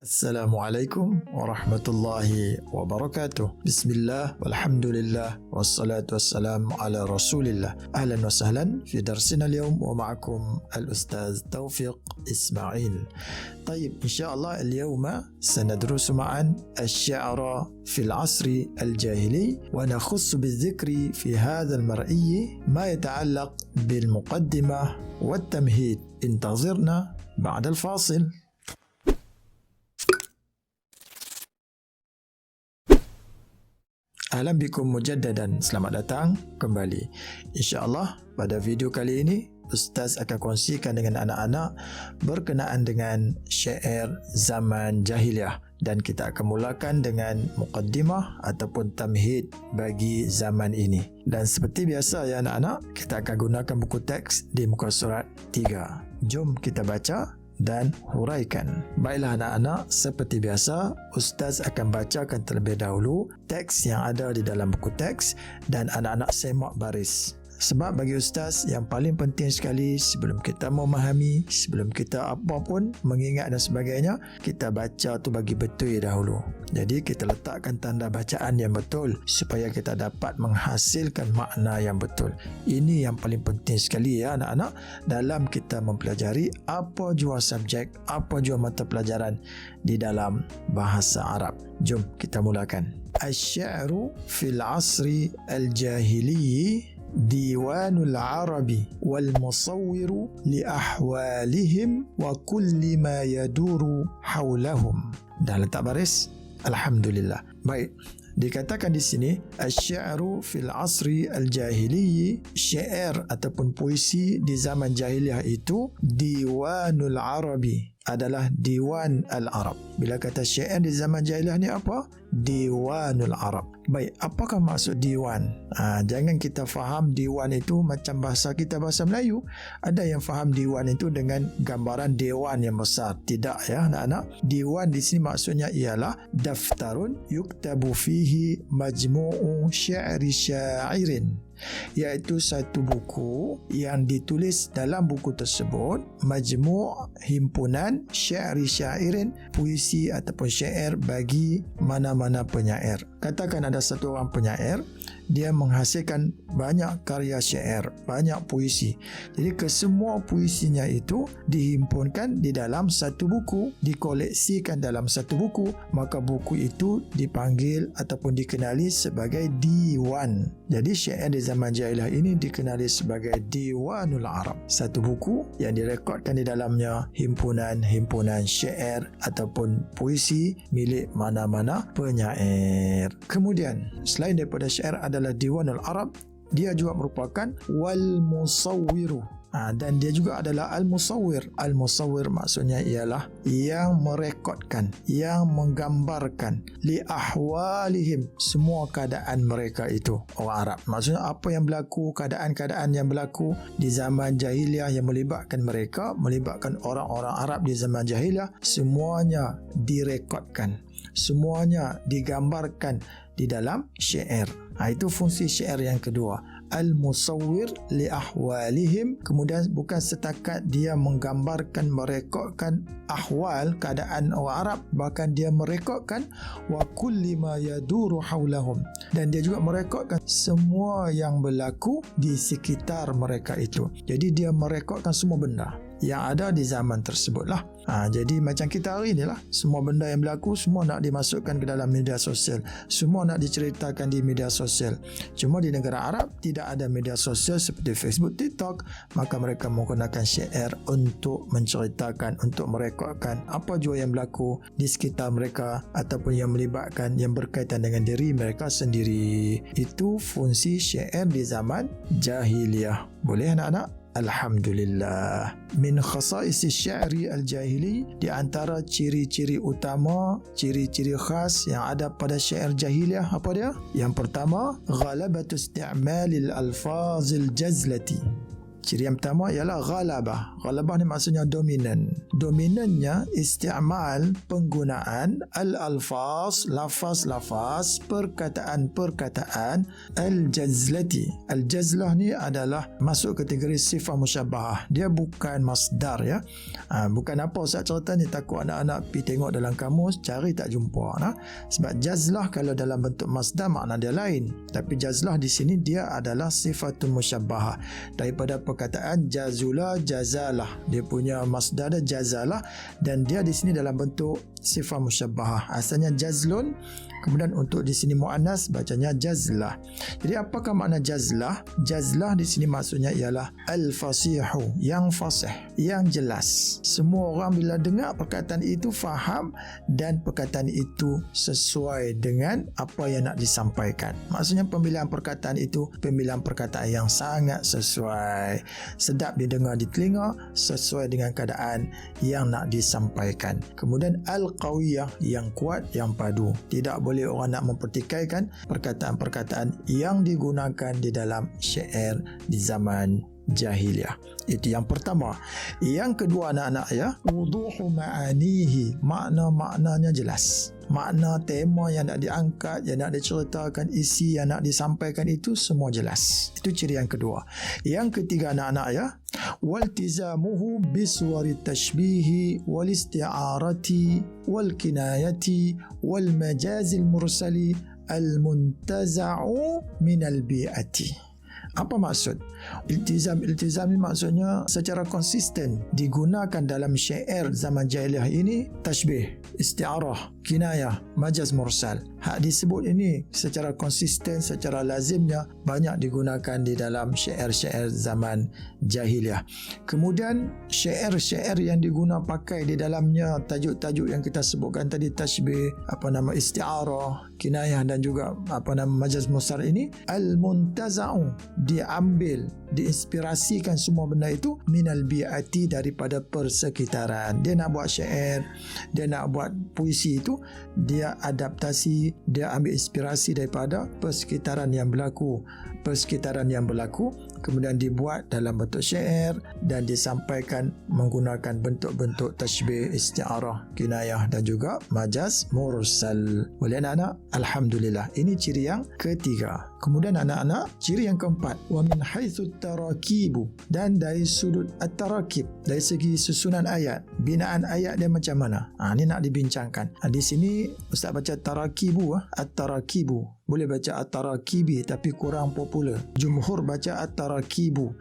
Assalamualaikum warahmatullahi wabarakatuh. Bismillah walhamdulillah wassalatu wassalamu ala rasulillah. Ahlan wa sahlan fi darsina al-yawm wa ma'akum al-ustaz Taufiq Ismail. طيب إن شاء الله اليوم سندرس معا الشعر في العصر الجاهلي ونخص بالذكر في هذا المرئي ما يتعلق بالمقدمة والتمهيد. انتظرنا بعد الفاصل. Ahlan bikum mujaddadan, selamat datang kembali. InsyaAllah pada video kali ini Ustaz akan kongsikan dengan anak-anak berkenaan dengan syair zaman jahiliah, dan kita akan mulakan dengan muqaddimah ataupun tamhid bagi zaman ini. Dan seperti biasa ya anak-anak, kita akan gunakan buku teks di muka surat 3. Jom kita baca dan huraikan. Baiklah anak-anak, seperti biasa Ustaz akan bacakan terlebih dahulu teks yang ada di dalam buku teks dan anak-anak semak baris. Sebab bagi Ustaz yang paling penting sekali sebelum kita memahami, sebelum kita apa pun mengingat dan sebagainya, kita baca tu bagi betul dahulu. Jadi kita letakkan tanda bacaan yang betul supaya kita dapat menghasilkan makna yang betul. Ini yang paling penting sekali ya anak-anak dalam kita mempelajari apa jua subjek, apa jua mata pelajaran di dalam bahasa Arab. Jom kita mulakan. Asy-syi'ru fil 'asri al-jahili ديوان العرب والمصور لأحوالهم وكل ما يدور حولهم. Dah letak baris? Alhamdulillah. Baik, dikatakan di sini asy-syi'ru fil 'asri al-jahili, syair ataupun puisi di zaman jahiliah itu diwanul arabi, adalah diwan al-Arab. Bila kata syair di zaman jahiliah ni apa? Diwanul Arab. Baik, apakah maksud diwan? Jangan kita faham diwan itu macam bahasa kita, bahasa Melayu. Ada yang faham diwan itu dengan gambaran dewan yang besar. Tidak ya anak-anak. Diwan di sini maksudnya ialah daftarun yuktabu fihi majmu'u syi'ri sya'irin, iaitu satu buku yang ditulis dalam buku tersebut majmu' himpunan syi'ri syairin, puisi ataupun syair bagi mana-mana penyair. Katakan ada satu orang penyair, dia menghasilkan banyak karya syair, banyak puisi. Jadi kesemua puisinya itu dihimpunkan di dalam satu buku, dikoleksikan dalam satu buku, maka buku itu dipanggil ataupun dikenali sebagai diwan. Jadi syair di zaman jahiliah ini dikenali sebagai Diwanul Arab, satu buku yang direkodkan di dalamnya himpunan-himpunan syair ataupun puisi milik mana-mana penyair. Kemudian selain daripada syair adalah Diwanul Arab, dia juga merupakan wal musawwiru, dan dia juga adalah al-musawwir. Al-musawwir maksudnya ialah yang merekodkan, yang menggambarkan li ahwalihim, semua keadaan mereka itu orang Arab. Maksudnya apa yang berlaku, keadaan-keadaan yang berlaku di zaman jahiliah yang melibatkan mereka, melibatkan orang-orang Arab di zaman jahiliah, semuanya direkodkan, semuanya digambarkan di dalam syair. Itu fungsi syair yang kedua, al-musawwir li ahwalihim. Kemudian bukan setakat dia menggambarkan, merekodkan ahwal, keadaan orang Arab, bahkan dia merekodkan wa kulli ma yaduru haulahum, dan dia juga merekodkan semua yang berlaku di sekitar mereka itu. Jadi dia merekodkan semua benda yang ada di zaman tersebut lah. Jadi macam kita hari ni lah, semua benda yang berlaku semua nak dimasukkan ke dalam media sosial, semua nak diceritakan di media sosial. Cuma di negara Arab tidak ada media sosial seperti Facebook, TikTok, maka mereka menggunakan syair untuk menceritakan, untuk merekodkan apa jua yang berlaku di sekitar mereka ataupun yang melibatkan, yang berkaitan dengan diri mereka sendiri. Itu fungsi syair di zaman jahiliyah. Boleh anak-anak? Alhamdulillah. Min khasa'is syi'ri al-jahili, di antara ciri-ciri utama, ciri-ciri khas yang ada pada syair jahiliyah, apa dia? Yang pertama, ghalabatu isti'malil alfazil jazlati, Ciri yang pertama ialah ghalabah. Ghalabah ni maksudnya dominan. Dominannya isti'mal, penggunaan al-alfaz, lafaz-lafaz, perkataan-perkataan al-jazlati. Al-jazlah ni adalah masuk kategori sifat musyabbahah. Dia bukan masdar ya. Bukan apa Ustaz cerita ni, takut anak-anak pergi tengok dalam kamus cari tak jumpa. Sebab jazlah kalau dalam bentuk masdar makna dia lain. Tapi jazlah di sini dia adalah sifatun musyabbahah. Daripada perkataan jazula, jazalah. Dia punya masdar dia jazalah, dan dia di sini dalam bentuk sifat musyabbahah. Asalnya jazlun, kemudian untuk di sini muannas bacanya jazlah. Jadi apakah makna jazlah? Jazlah di sini maksudnya ialah al-fasihu, yang fasih, yang jelas. Semua orang bila dengar perkataan itu faham dan perkataan itu sesuai dengan apa yang nak disampaikan. Maksudnya pemilihan perkataan itu pemilihan perkataan yang sangat sesuai, sedap didengar di telinga, sesuai dengan keadaan yang nak disampaikan. Kemudian al-qawiyah, yang kuat, yang padu. Tidak boleh orang nak mempertikaikan perkataan-perkataan yang digunakan di dalam syair di zaman jahiliyah. Itu yang pertama. Yang kedua anak-anak ya, wuduhu ma'anihi, makna-maknanya jelas. Makna tema yang nak diangkat, yang nak diceritakan, isi yang nak disampaikan itu semua jelas. Itu ciri yang kedua. Yang ketiga anak-anak ya, waltizamuhu biswari tashbihi wal isti'arati wal kinayati wal majazil mursali al muntaza'u min al bi'ati. Apa maksud? Iltizam ni maksudnya secara konsisten digunakan dalam syair zaman jahiliyah ini. Tashbih, isti'arah, kinayah, majaz mursal. Hak disebut ini secara konsisten, secara lazimnya banyak digunakan di dalam syair-syair zaman jahiliyah. Kemudian syair-syair yang diguna pakai di dalamnya tajuk-tajuk yang kita sebutkan tadi, tashbih, isti'arah, kinayah dan juga majaz mursal ini, al-muntaza'u, diambil, diinspirasikan semua benda itu minal bi'ati, daripada persekitaran. Dia nak buat syair, dia nak buat puisi itu, dia adaptasi, dia ambil inspirasi daripada persekitaran yang berlaku, kemudian dibuat dalam bentuk syair dan disampaikan menggunakan bentuk-bentuk tashbih, isti'arah, kinayah dan juga majaz mursal. Boleh anak-anak? Alhamdulillah. Ini ciri yang ketiga. Kemudian anak-anak, ciri yang keempat, wa min haitsu tarakibu, dan dari sudut at-tarakib, dari segi susunan ayat, binaan ayat dia macam mana? Ini nak dibincangkan. Di sini Ustaz baca tarakibu, at-tarakibu. Boleh baca at-tarakibi tapi kurang popular. Jumhur baca at-tarakibu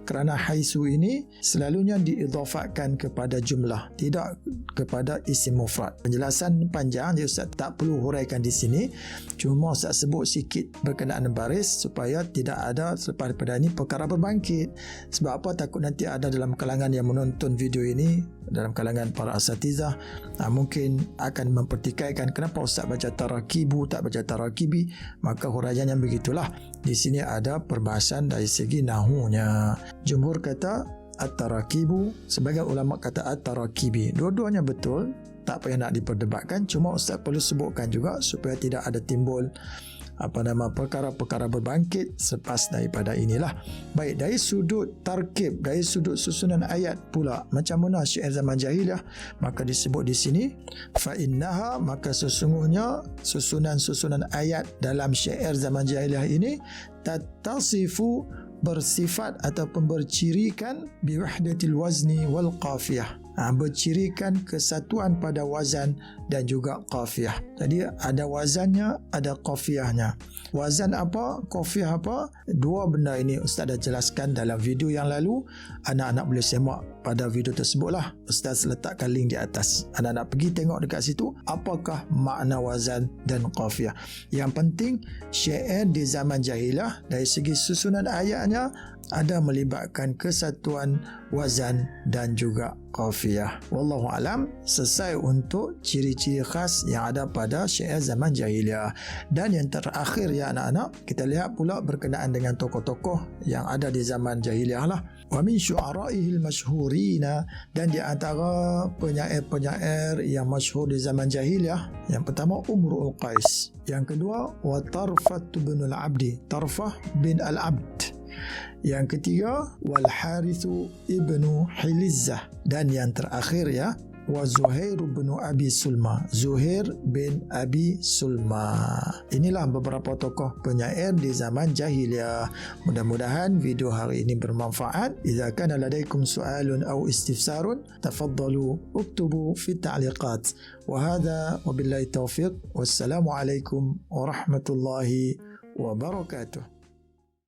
kerana haitsu ini selalunya diidhafatkan kepada jumlah, tidak kepada isim mufrad. Penjelasan panjang, jadi Ustaz tak perlu huraikan di sini. Cuma Ustaz sebut sikit berkenaan baris supaya tidak ada selepas daripada ini perkara berbangkit. Sebab apa? Takut nanti ada dalam kalangan yang menonton video ini, dalam kalangan para asatizah, mungkin akan mempertikaikan kenapa Ustaz baca tarakibu tak baca tarakibi. Maka huraiannya begitulah. Di sini ada perbahasan dari segi nahunya. Jumhur kata at-tarakibu, sebagian ulama kata at-tarakibi. Dua-duanya betul, tak payah nak diperdebatkan. Cuma Ustaz perlu sebutkan juga supaya tidak ada timbul perkara-perkara berbangkit selepas daripada inilah. Baik, dari sudut tarkib, dari sudut susunan ayat pula, macam mana syair zaman jahiliyah, maka disebut di sini fa innaha, maka sesungguhnya susunan-susunan ayat dalam syair zaman jahiliyah ini tattasifu, bersifat ataupun bercirikan biwahdatil wazni wal qafiyah, bercirikan kesatuan pada wazan dan juga qafiyah. Jadi ada wazannya, ada qafiyahnya. Wazan apa, qafiyah apa, dua benda ini Ustaz dah jelaskan dalam video yang lalu. Anak-anak boleh semak pada video tersebutlah. Ustaz letakkan link di atas. Anak-anak pergi tengok dekat situ apakah makna wazan dan qafiyah. Yang penting syair di zaman jahiliyah dari segi susunan ayatnya ada melibatkan kesatuan wazan dan juga qafiyah. Wallahu alam, selesai untuk ciri-ciri khas yang ada pada syair zaman jahiliyah. Dan yang terakhir ya anak-anak, kita lihat pula berkenaan dengan tokoh-tokoh yang ada di zaman jahiliyah lah. Wa min syu'ara'ihil masyhurina, dan di antara penyair-penyair yang masyhur di zaman jahiliyah, yang pertama Umrul Qais, yang kedua wa Tarfah bin al-Abdi, Tarfah bin al-Abd. Yang ketiga, Wal Harithu ibnu Hilizzah. Dan yang terakhir ya, wa Zuhair bin Abi Sulma. Zuhair bin Abi Sulma. Inilah beberapa tokoh penyair di zaman jahiliyah. Mudah-mudahan video hari ini bermanfaat. Jika kana ladaikum su'alun aw istifsarun, tafaddalu uktubu fi ta'liqat. Wa hadha wa billahi taufiq. Wassalamu alaikum warahmatullahi wabarakatuh.